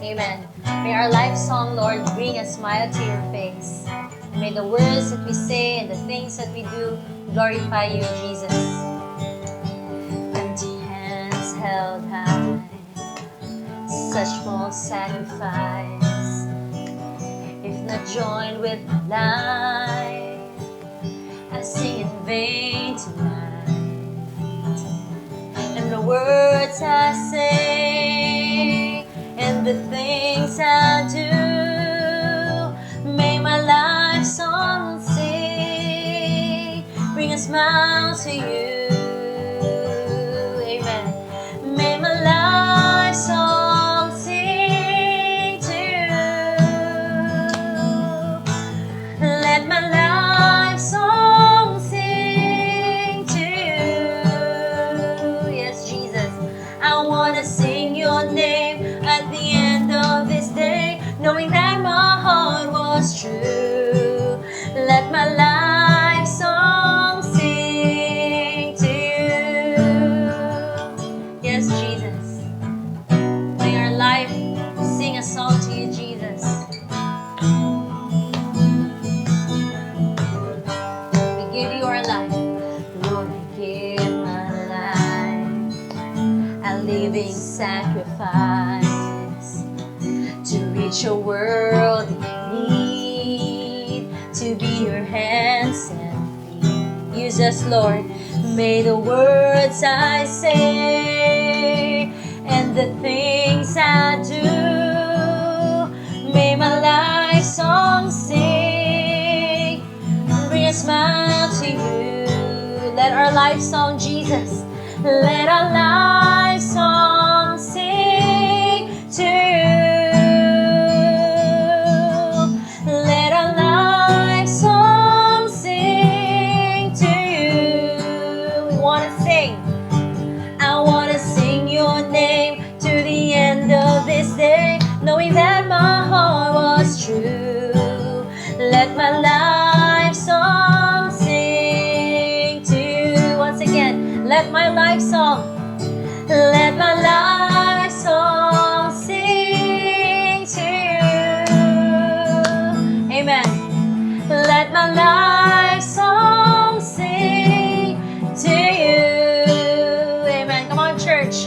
Amen. May our life song, Lord, bring a smile to your face. And may the words that we say and the things that we do glorify you, Jesus. Empty hands held high, such small sacrifice. If not joined with my life, I sing in vain tonight. And the words I say and the things I do, may my life song sing, bring a smile to you. Amen. May my life song sing to you. Let my life song sing to you. Yes, Jesus, I want to sing your name at the end of this day, knowing that my heart was true. Let my life song sing to you. Yes, Jesus, may our life sing a song to you, Jesus. We give you our life. Lord, I give my life a living sacrifice to reach a world in need, to be your hands and feet. Use us, Lord. May the words I say and the things I do, may my life song sing, bring a smile to you. Let our life song, Jesus, let our life song sing to you. Let our life song sing to you. We want to sing. I want to sing your name to the end of this day, knowing that my heart was true. Let my life song sing to you. Once again, let my life song, let my life song sing to you. Amen. Let my life song sing to you. Amen. Come on, church.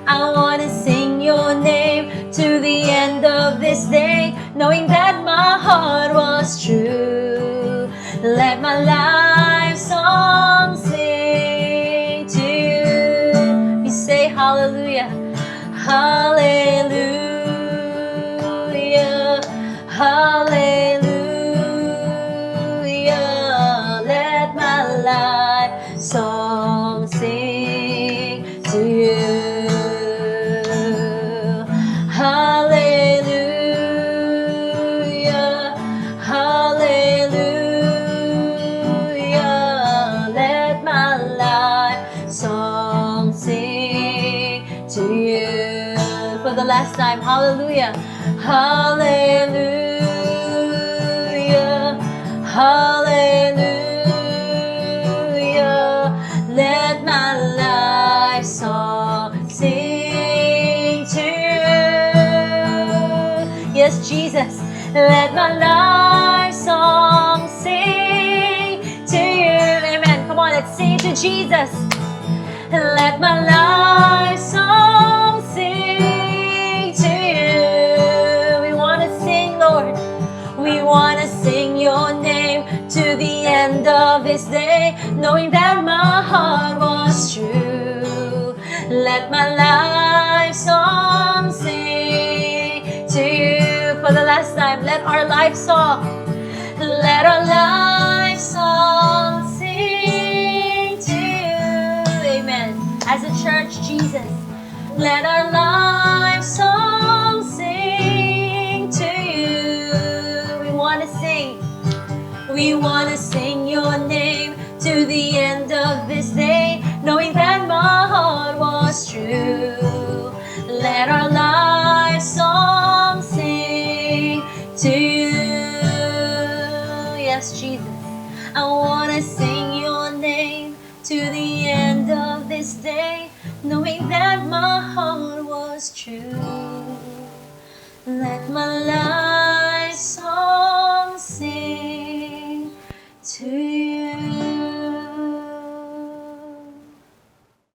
I want to sing your name to the end of this day, knowing that my heart was true. Let my life song sing to you. We say hallelujah, hallelujah, hallelujah. Let my life song sing to you. Hallelujah, hallelujah. Let my life song sing to you. For the last time, hallelujah, hallelujah, hallelujah. Let my life song sing to you. Yes, Jesus, let my life song sing to you. Amen. Come on, let's sing to Jesus. Let my life song sing to you. We want to sing, Lord. We want to sing your name to the end of this day, knowing that my heart was true. Let my life song sing to you. For the last time, let our life song, let our life song sing to you. Amen. As a church, Jesus, let our life song sing to you. We want to sing. We want to sing your name to the end of this day, knowing that my heart was true. Let our life song sing to you. Yes, Jesus, I want to sing your name to the end of this day, knowing that my heart was true.